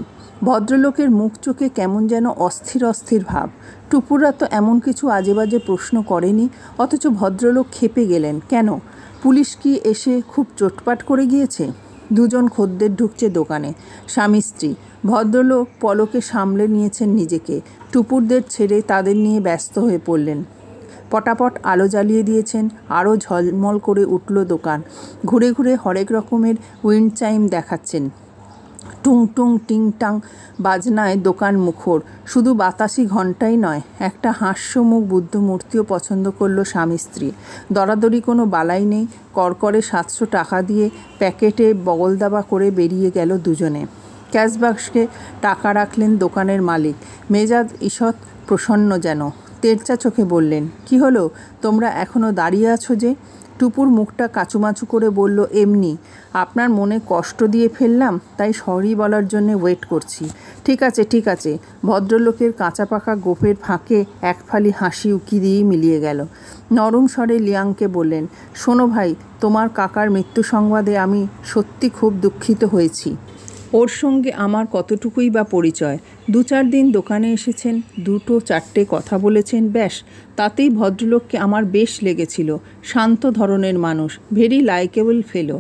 A: ভদ্রলোকের মুখ চোখে কেমন যেন অস্থির অস্থির ভাব। টুপুররা তো এমন কিছু আজে বাজে প্রশ্ন করেনি, অথচ ভদ্রলোক ক্ষেপে গেলেন কেন? পুলিশ কি এসে খুব চোটপাট করে গিয়েছে? দুজন খদ্দের ঢুকছে দোকানে, স্বামী স্ত্রী। ভদ্রলোক পলকে সামলে নিয়েছেন নিজেকে। টুপুরদের ছেড়ে তাদের নিয়ে ব্যস্ত হয়ে পড়লেন। পটাপট আলো জ্বালিয়ে দিয়েছেন। আরও ঝলমল করে উঠল দোকান। ঘুরে ঘুরে হরেক রকমের উইন্ড চাইম দেখাচ্ছেন। টুং টুং টিং টাং বাজনায় দোকান মুখর। শুধু বাতাসি ঘণ্টাই নয়, একটা হাস্যমুখ বুদ্ধমূর্তিও পছন্দ করলো স্বামী স্ত্রী। দরাদরি কোনো বালাই নেই। করকরে 700 টাকা দিয়ে প্যাকেটে বগলদাবা করে বেরিয়ে গেল দুজনে। ক্যাশবাক্সে টাকা রাখলেন দোকানের মালিক। মেজাজ ঈষৎ প্রসন্ন যেন। তেরচা চোখে বললেন, কি হলো, তোমরা এখনও দাঁড়িয়ে আছো যে? টুপুর মুখটা কাচুমাচু করে বলল, এমনি। আপনার মনে কষ্ট দিয়ে ফেললাম, তাই সরি বলার জন্যে ওয়েট করছি। ঠিক আছে। ভদ্রলোকের কাঁচা পাকা গোপের ফাঁকে এক ফালি হাসি উকি দিয়েই মিলিয়ে গেল। নরম স্বরে লিয়াংকে বললেন, শোনো ভাই, তোমার কাকার মৃত্যু সংবাদে আমি সত্যি খুব দুঃখিত হয়েছি। ওর সঙ্গে আমার কতটুকুই বা পরিচয়? 2-4 দিন দোকানে এসেছেন, 2-4টে কথা বলেছেন, ব্যাস। তাতেই ভদ্রলোককে আমার বেশ লেগেছিল। শান্ত ধরনের মানুষ, ভেরি লাইকেবল ফেলো।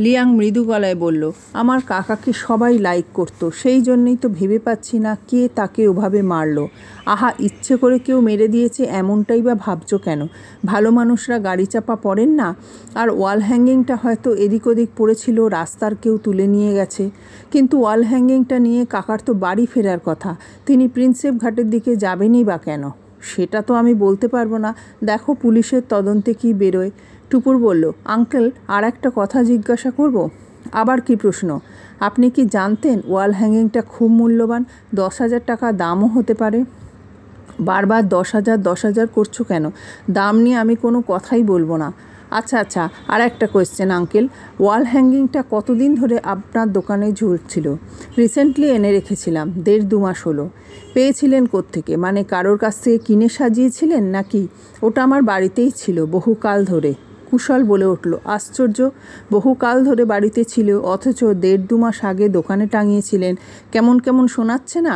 A: লিয়াং মৃদু গলায় বলল, আমার কাকাকে সবাই লাইক করতো, সেই জন্যই তো ভেবে পাচ্ছি না কে তাকে ওভাবে মারল। আহা, ইচ্ছে করে কেউ মেরে দিয়েছে এমনটাই বা ভাবছো কেন? ভালো মানুষরা গাড়ি চাপা পড়েন না? আর ওয়াল হ্যাঙ্গিংটা হয়তো এদিক ওদিক পড়েছিল, রাস্তার কেউ তুলে নিয়ে গেছে। কিন্তু ওয়াল হ্যাঙ্গিংটা নিয়ে কাকার তো বাড়ি ফেরার কথা, তিনি প্রিন্সেপ ঘাটের দিকে যাবেনই বা কেন? সেটা তো আমি বলতে পারবো না, দেখো পুলিশের তদন্তে কি বেরোয়। টুপুর বলল, আঙ্কেল, আর একটা কথা জিজ্ঞাসা করব? আবার কি প্রশ্ন? আপনি কি জানতেন ওয়াল হ্যাঙ্গিংটা খুব মূল্যবান? 10,000 টাকা দামও হতে পারে। বারবার 10,000 করছো কেন? দাম নিয়ে আমি কোনো কথাই বলবো না। আচ্ছা, আর একটা কোয়েশ্চেন আঙ্কেল, ওয়াল হ্যাঙ্গিংটা কতদিন ধরে আপনার দোকানে ঝুলছিল? রিসেন্টলি এনে রেখেছিলাম, 1.5-2 মাস হলো। পেয়েছিলেন কোত্থেকে? মানে কারোর কাছ থেকে কিনে সাজিয়েছিলেন নাকি? ওটা আমার বাড়িতেই ছিল বহুকাল ধরে। কুশল বলে উঠল, আশ্চর্য, বহুকাল ধরে বাড়িতে ছিল, অথচ 1.5-2 মাস আগে দোকানে টাঙিয়েছিলেন। কেমন শোনাচ্ছে না?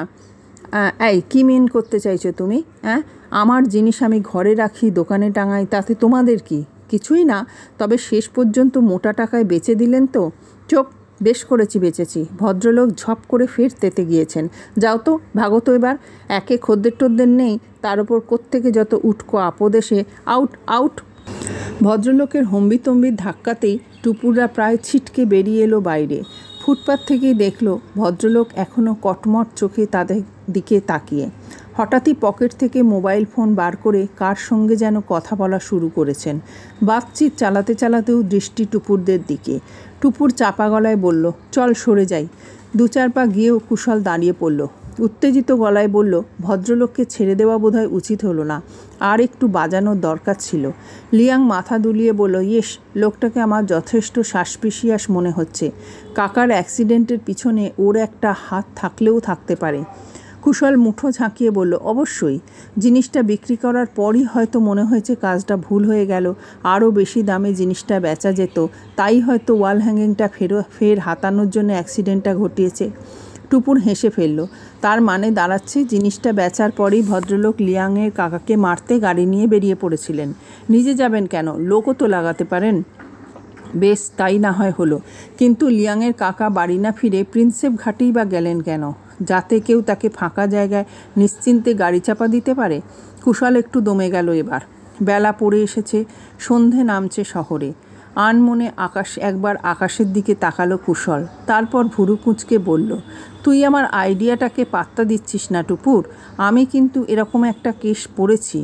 A: কি মিন করতে চাইছো তুমি? আমার জিনিস আমি ঘরে রাখি, দোকানে টাঙাই, তাতে তোমাদের কি? কিছুই না। তবে শেষ পর্যন্ত মোটা টাকায় বেচে দিলেন তো। চোপ, বেশ করেছি, বেচেছি। ভদ্রলোক ঝপ করে ফের তেতে গিয়েছেন। যাও তো, ভাগো তো এবার। একে খদ্দের নেই, তার উপর কোত্থেকে যত উটকো আপদ এসে। আউট। ভদ্রলোকের হম্বিতম্বির ধাক্কাতেই টুপুররা প্রায় ছিটকে বেরিয়ে এলো বাইরে। ফুটপাত থেকেই দেখল ভদ্রলোক এখনও কটমট চোখে তাদের দিকে তাকিয়ে। হঠাৎই পকেট থেকে মোবাইল ফোন বার করে কার সঙ্গে যেন কথা বলা শুরু করেছেন। বাতচিত চালাতেও দৃষ্টি টুপুরদের দিকে। টুপুর চাপা গলায় বলল, চল সরে যাই। 2-4 পা গিয়েও কুশল দাঁড়িয়ে পড়ল। উত্তেজিত গলায় বলল, ভদ্রলোককে ছেড়ে দেওয়া বোধহয় উচিত হলো না, আর একটু বাজানোর দরকার ছিল। লিয়াং মাথা দুলিয়ে বলল, ইয়েস, লোকটাকে আমার যথেষ্ট সাসপিশিয়াস মনে হচ্ছে। কাকার অ্যাক্সিডেন্টের পিছনে ওর একটা হাত থাকলেও থাকতে পারে। কুশল মুঠো ঝাঁকিয়ে বলল, অবশ্যই। জিনিসটা বিক্রি করার পরই হয়তো মনে হয়েছে কাজটা ভুল হয়ে গেল, আরও বেশি দামে জিনিসটা বেচা যেত, তাই হয়তো ওয়াল হ্যাঙ্গিংটা ফের হাতানোর জন্য অ্যাক্সিডেন্টটা ঘটিয়েছে। টুপুর হেসে ফেলল। তার মানে দাঁড়াচ্ছে জিনিসটা বেচার পরেই ভদ্রলোক লিয়াংয়ের কাকাকে মারতে গাড়ি নিয়ে বেরিয়ে পড়েছিলেন। নিজে যাবেন কেন? লোকও তো লাগাতে পারেন। বেশ, তাই না হয় হলো, কিন্তু লিয়াংয়ের কাকা বাড়ি না ফিরে প্রিন্সেপ ঘাটেই বা গেলেন কেন? যাতে কেউ তাকে ফাঁকা জায়গায় নিশ্চিন্তে গাড়ি চাপা দিতে পারে। কুশল একটু দমে গেল। এবার বেলা পড়ে এসেছে, সন্ধে নামছে শহরে। আনমনে একবার আকাশের দিকে তাকালো কুশল, তারপর ভুরু কুঁচকে বলল, তুই আমার আইডিয়াটাকে পাত্তা দিচ্ছিস না টুপুর। আমি কিন্তু এরকম একটা কেস পড়েছি।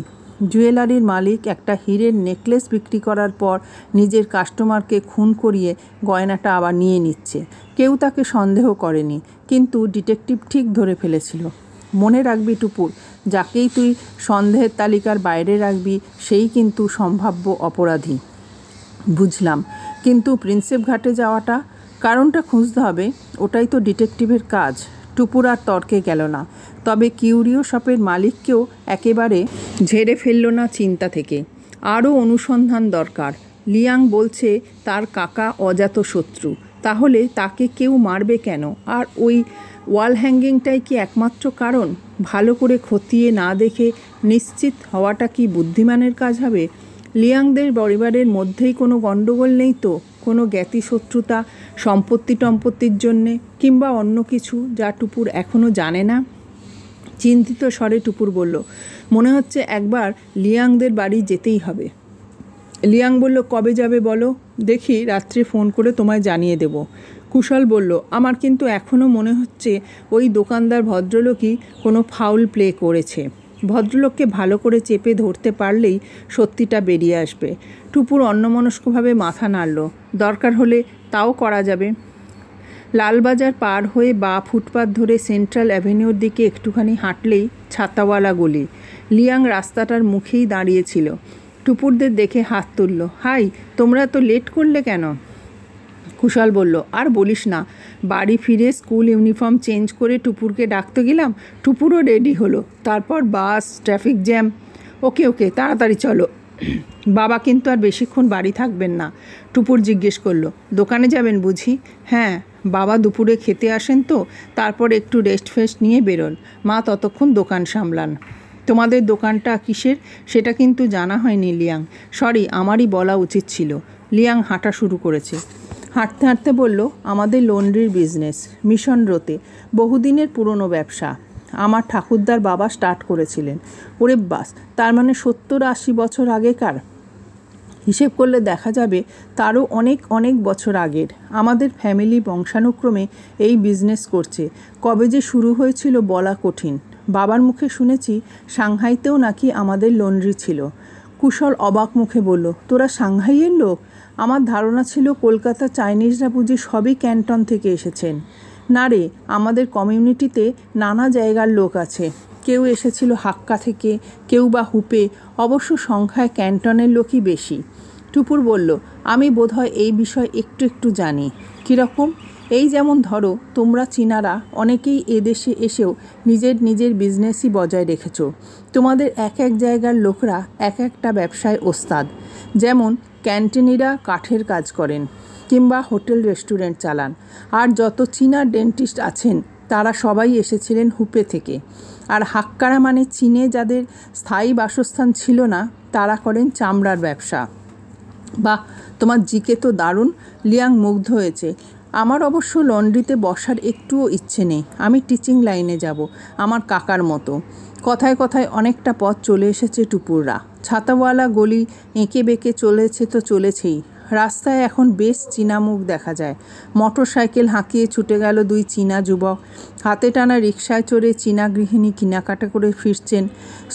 A: জুয়েলারির মালিক একটা হীরের নেকলেস বিক্রি করার পর নিজের কাস্টমারকে খুন করিয়ে গয়নাটা আবার নিয়ে নিচ্ছে। কেউ তাকে সন্দেহ করেনি, কিন্তু ডিটেকটিভ ঠিক ধরে ফেলেছিল। মনে রাখবি টুপুর, যাকেই তুই সন্দেহের তালিকার বাইরে রাখবি সেই কিন্তু সম্ভাব্য অপরাধী। বুঝলাম, কিন্তু প্রিন্সেপ ঘাটে যাওয়াটা, কারণটা খুঁজতে হবে, ওটাই তো ডিটেকটিভের কাজ। টুপুর আর তর্কে গেল না, তবে কিউরিও শপের মালিককেও একেবারে ঝেড়ে ফেলল না চিন্তা থেকে। আরও অনুসন্ধান দরকার। লিয়াং বলছে তার কাকা অজাত শত্রু, তাহলে তাকে কেউ মারবে কেন? আর ওই ওয়াল হ্যাঙ্গিংটাই কি একমাত্র কারণ? ভালো করে খতিয়ে না দেখে নিশ্চিত হওয়াটা কি বুদ্ধিমানের কাজ হবে? লিয়াংদের পরিবারের মধ্যেই কোনো গণ্ডগোল নেই তো? কোনো জ্ঞাতি শত্রুতা সম্পত্তির জন্যে, কিংবা অন্য কিছু যা টুপুর এখনও জানে না? চিন্তিত স্বরে টুপুর বলল, মনে হচ্ছে একবার লিয়াংদের বাড়ি যেতেই হবে। লিয়াং বলল, কবে যাবে বলো? দেখি, রাত্রে ফোন করে তোমায় জানিয়ে দেব। কুশল বলল, আমার কিন্তু এখনও মনে হচ্ছে ওই দোকানদার ভদ্রলোকই কোনো ফাউল প্লে করেছে। ভদ্রলোককে ভালো করে চেপে ধরতে পারলেই সত্যিটা বেরিয়ে আসবে। টুপুর অন্যমনস্কভাবে মাথা নাড়ল। দরকার হলে তাও করা যাবে। লালবাজার পার হয়ে বা ফুটপাত ধরে সেন্ট্রাল অ্যাভিনিউর দিকে একটুখানি হাঁটলেই ছাতাওয়ালা গলি। লিয়াং রাস্তাটার মুখেই দাঁড়িয়েছিল। টুপুরদের দেখে হাত তুলল, হাই, তোমরা তো লেট করলে কেন? কুশল বলল, আর বলিস না, বাড়ি ফিরে স্কুল ইউনিফর্ম চেঞ্জ করে টুপুরকে ডাকতে গেলাম। টুপুরও রেডি হলো, তারপর বাস, ট্রাফিক জ্যাম। ওকে, তাড়াতাড়ি চলো। বাবা কিন্তু আর বেশিক্ষণ বাড়ি থাকবেন না। টুপুর জিজ্ঞেস করলো, দোকানে যাবেন বুঝি? হ্যাঁ, বাবা দুপুরে খেতে আসেন তো, তারপর একটু রেস্ট ফেস্ট নিয়ে বেরোন। মা ততক্ষণ দোকান সামলান। তোমাদের দোকানটা কিসের সেটা কিন্তু জানা হয়নি লিয়াং। সরি, আমারই বলা উচিত ছিল। লিয়াং হাঁটা শুরু করেছে। হাঁটতে হাঁটতে বলল, আমাদের লন্ড্রির বিজনেস, মিশন রোতে, বহুদিনের পুরনো ব্যবসা। আমার ঠাকুরদার বাবা স্টার্ট করেছিলেন। ওরে বাস, তার মানে 70-80 বছর আগেকার। হিসেব করলে দেখা যাবে তারও অনেক বছর আগের। আমাদের ফ্যামিলি বংশানুক্রমে এই বিজনেস করছে। কবে যে শুরু হয়েছিল বলা কঠিন। বাবার মুখে শুনেছি সাংহাইতেও নাকি আমাদের লন্ড্রি ছিল। কুশল অবাক মুখে বলল, তোরা সাংহাইয়ের লোক? আমার ধারণা ছিল কলকাতা চাইনিজরা বুঝি সবই ক্যান্টন থেকে এসেছেন। না রে, আমাদের কমিউনিটিতে নানা জায়গার লোক আছে। কেউ এসেছিল হাক্কা থেকে, কেউ বা হুপে, অবশ্য সংখ্যায় ক্যান্টনের লোকই বেশি। টুপুর বলল, আমি বোধহয় এই বিষয় একটু জানি। কীরকম? এই যেমন ধরো, তোমরা চীনারা অনেকেই এদেশে এসেও নিজের বিজনেসই বজায় রেখেছ। তোমাদের এক জায়গার লোকরা একটা ব্যবসায় ওস্তাদ। যেমন ক্যান্টিনিরা কাঠের কাজ করেন, কিংবা হোটেল রেস্টুরেন্ট চালান। আর যত চীনা ডেন্টিস্ট আছেন তারা সবাই এসেছিলেন হুপে থেকে। আর হাক্কারা মানে চীনে যাদের স্থায়ী বাসস্থান ছিল না, তারা করেন চামড়ার ব্যবসা। বাহ, তোমার জিকে তো দারুণ। লিয়াং মুগ্ধ হয়েছে। আমার অবশ্য লন্ড্রিতে বসার একটুও ইচ্ছে নেই। আমি টিচিং লাইনে যাব, আমার কাকার মতো। কথায় কথায় অনেকটা পথ চলে এসেছে টুপুররা। ছাতাওয়ালা গলি এঁকে বেঁকে চলেছে তো চলেছেই। রাস্তায় এখন বেশ চীনা মুখ দেখা যায়। মোটর সাইকেল হাঁকিয়ে ছুটে গেল 2 চীনা যুবক। হাতে টানা রিকশায় চড়ে চীনা গৃহিণী কেনাকাটা করে ফিরছেন।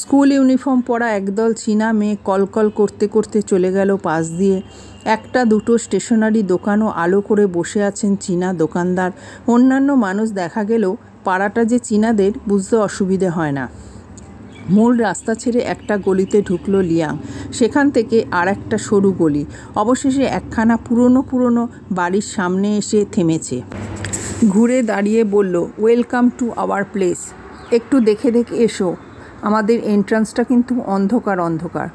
A: স্কুল ইউনিফর্ম পরা একদল চীনা মেয়ে কলকল করতে করতে চলে গেল পাশ দিয়ে। একটা দুটো স্টেশনারি দোকানও আলো করে বসে আছেন চীনা দোকানদার। অন্যান্য মানুষ দেখা গেলেও পাড়াটা যে চীনাদের বুঝতে অসুবিধে হয় না। মূল রাস্তা ছেড়ে একটা গলিতে ঢুকলো লিয়াং, সেখান থেকে আর একটা সরু গলি, অবশেষে একখানা পুরনো বাড়ির সামনে এসে থেমেছে। ঘুরে দাঁড়িয়ে বলল, ওয়েলকাম টু আওয়ার প্লেস। একটু দেখে এসো, আমাদের এন্ট্রান্সটা কিন্তু অন্ধকার।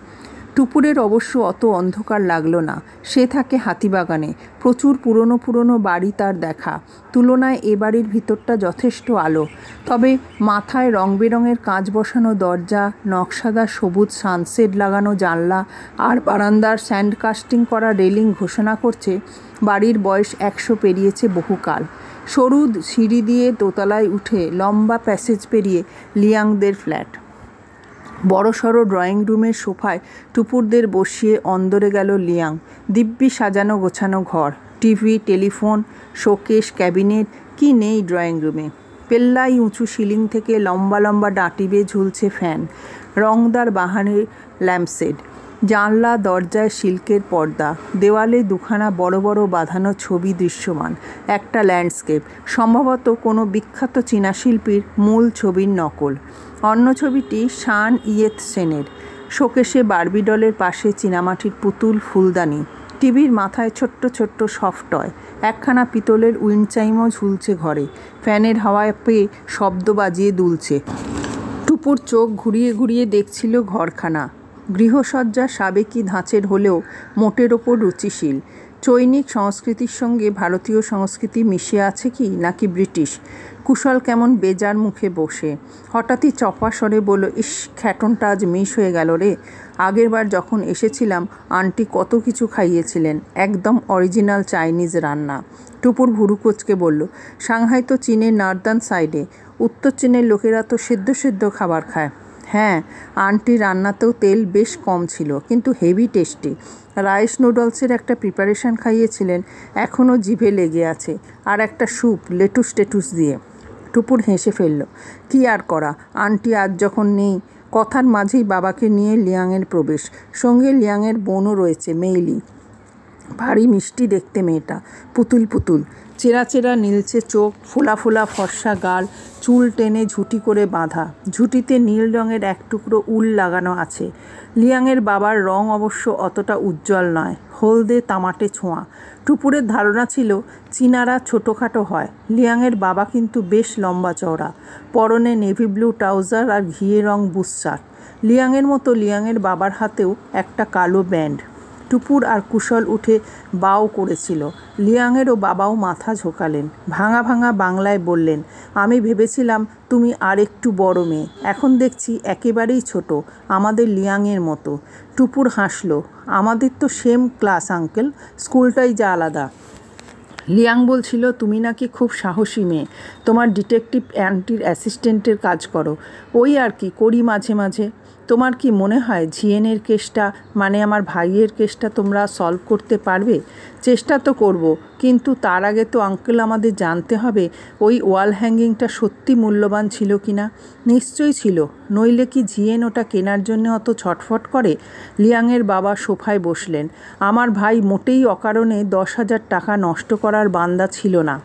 A: টুপুরের অবশ্য অত অন্ধকার লাগলো না, সে থাকে হাতিবাগানে, প্রচুর পুরনো বাড়ি তার দেখা, তুলনায় এ বাড়ির ভিতরটা যথেষ্ট আলো। তবে মাথায় রং বেরঙের কাঁচ বসানো দরজা, নকশাদার সবুজ সানসেট লাগানো জানলা আর বারান্দার স্যান্ডকাস্টিং করা রেলিং ঘোষণা করছে বাড়ির বয়স 100 পেরিয়েছে বহুকাল। সরু সিঁড়ি দিয়ে দোতলায় উঠে লম্বা প্যাসেজ পেরিয়ে লিয়াংদের ফ্ল্যাট। বড়সড় ড্রয়িং রুমের সোফায় টুপুরদের বসিয়ে অন্দরে গেল লিয়াং। দিব্যি সাজানো গোছানো ঘর, টিভি, টেলিফোন, শোকেস, ক্যাবিনেট, কি নেই ড্রয়িং রুমে। পেল্লাই উঁচু সিলিং থেকে লম্বা ডাঁটি বেয়ে ঝুলছে ফ্যান, রংদার বাহানের ল্যাম্পশেড, জানলা দরজায় সিল্কের পর্দা, দেওয়ালে দুখানা বড় বাঁধানো ছবি দৃশ্যমান, একটা ল্যান্ডস্কেপ, সম্ভবত কোনো বিখ্যাত চীনা শিল্পীর মূল ছবির নকল। অন্য ছবিটি শান ইয়েত সেনের। শোকেশে বার্বি ডলের পাশে চীনামাটির পুতুল, ফুলদানি, টিভির মাথায় ছোট্ট সফট টয়, একখানা পিতলের উইন্ড চাইমও ঝুলছে ঘরে, ফ্যানের হাওয়ায় পেয়ে শব্দ বাজিয়ে দুলছে। টুপুর চোখ ঘুরিয়ে দেখছিল ঘরখানা। গৃহসজ্জা সাবেকি ধাঁচের হলেও মোটের ওপর রুচিশীল। চৈনিক সংস্কৃতির সঙ্গে ভারতীয় সংস্কৃতি মিশে আছে কি নাকি ব্রিটিশ? কুশল কেমন বেজার মুখে বসে হঠাৎই চপা স্বরে বলল, ইস, খ্যাটনটা আজ মিস হয়ে গেল রে। আগেরবার যখন এসেছিলাম আন্টি কত কিছু খাইয়েছিলেন, একদম অরিজিনাল চাইনিজ রান্না। টুপুর ভুরু কুঁচকে বলল, সাংহাই তো চীনের নর্দার্ন সাইডে, উত্তর চীনের লোকেরা তো সেদ্ধ খাবার খায়। হ্যাঁ, আন্টি রান্নাতেও তেল বেশ কম ছিল, কিন্তু হেভি টেস্টি। রাইস নুডলসের একটা প্রিপারেশন খাইয়েছিলেন, এখনও জিভে লেগে আছে, আর একটা স্যুপ লেটুস টেটুস দিয়ে। টুপুর হেসে ফেলল। কি আর করা, আন্টি আজ যখন নেই। কথার মাঝেই বাবাকে নিয়ে লিয়াংয়ের প্রবেশ, সঙ্গে লিয়াংয়ের বোনও রয়েছে, মেইলি। ভারী মিষ্টি দেখতে মেয়েটা, পুতুল, চেরা নীলচে চোখ, ফোলা ফর্সা গাল, চুল টেনে ঝুঁটি করে বাঁধা, ঝুঁটিতে নীল রঙের এক টুকরো উল লাগানো আছে। লিয়াংয়ের বাবার রং অবশ্য অতটা উজ্জ্বল নয়, হলদে তামাটে ছোঁয়া। টুপুরের ধারণা ছিল চীনারা ছোটোখাটো হয়, লিয়াংয়ের বাবা কিন্তু বেশ লম্বা চওড়া, পরনে নেভি ব্লু ট্রাউজার আর ঘিয়ে রং বুশশার্ট। লিয়াংয়ের মতো লিয়াংয়ের বাবার হাতেও একটা কালো ব্যান্ড। টুপুর আর কুশল উঠে বাও করেছিল। লিয়াংয়েরও বাবাও মাথা ঝোঁকালেন, ভাঙা বাংলায় বললেন, আমি ভেবেছিলাম তুমি আর একটু বড় মেয়ে, এখন দেখছি একেবারেই ছোট, আমাদের লিয়াংয়ের মতো। টুপুর হাসল, আমাদের তো সেম ক্লাস আঙ্কেল, স্কুলটাই যা আলাদা। লিয়াং বলছিল, তুমি নাকি খুব সাহসী মেয়ে, তোমার ডিটেকটিভ আন্টির অ্যাসিস্ট্যান্টের কাজ করো। ওই আর কি করি মাঝে। তোমার কি মনে হয় ঝিয়েনের কেসটা, মানে আমার ভাইয়ের কেসটা তোমরা সলভ করতে পারবে? চেষ্টা তো করব, কিন্তু তার আগে তো আঙ্কেল আমাদের জানতে হবে ওই ওয়াল হ্যাঙ্গিংটা সত্যি মূল্যবান ছিল কি না। নিশ্চয়ই ছিল, নইলে কি ঝিয়েন ওটা কেনার জন্য অত ছটফট করে? লিয়াংয়ের বাবা সোফায় বসলেন। আমার ভাই মোটেই অকারণে 10,000 টাকা নষ্ট করার বান্দা ছিল না।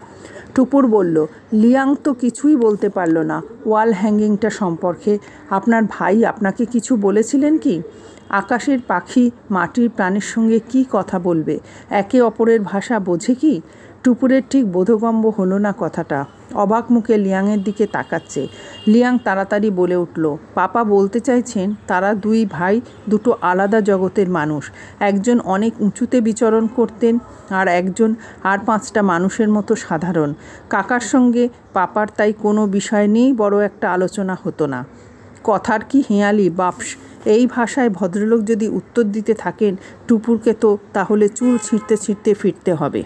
A: টুপুর বলল, লিয়াং তো কিছুই বলতে পারল না ওয়াল হ্যাঙ্গিংটা সম্পর্কে। আপনার ভাই আপনাকে কিছু বলেছিলেন কি? আকাশের পাখি মাটির প্রাণীর সঙ্গে কি কথা বলবে, একে অপরের ভাষা বোঝে কি? টুপুরের ঠিক বোধগম্য হলো না কথাটা, অবাক মুখে লিয়াংয়ের দিকে তাকাচ্ছে। লিয়াং তাড়াতাড়ি বলে উঠল, পাপা বলতে চাইছেন তারা দুই ভাই দুটো আলাদা জগতের মানুষ, একজন অনেক উঁচুতে বিচরণ করতেন আর একজন আর 5টা মানুষের মতো সাধারণ। কাকার সঙ্গে পাপার তাই কোনো বিষয় নিয়েই বড় একটা আলোচনা হতো না। কথার কি হেঁয়ালি বাপস! এই ভাষায় ভদ্রলোক যদি উত্তর দিতে থাকেন টুপুরকে, তো তাহলে চুল ছিঁড়তে ফিরতে হবে।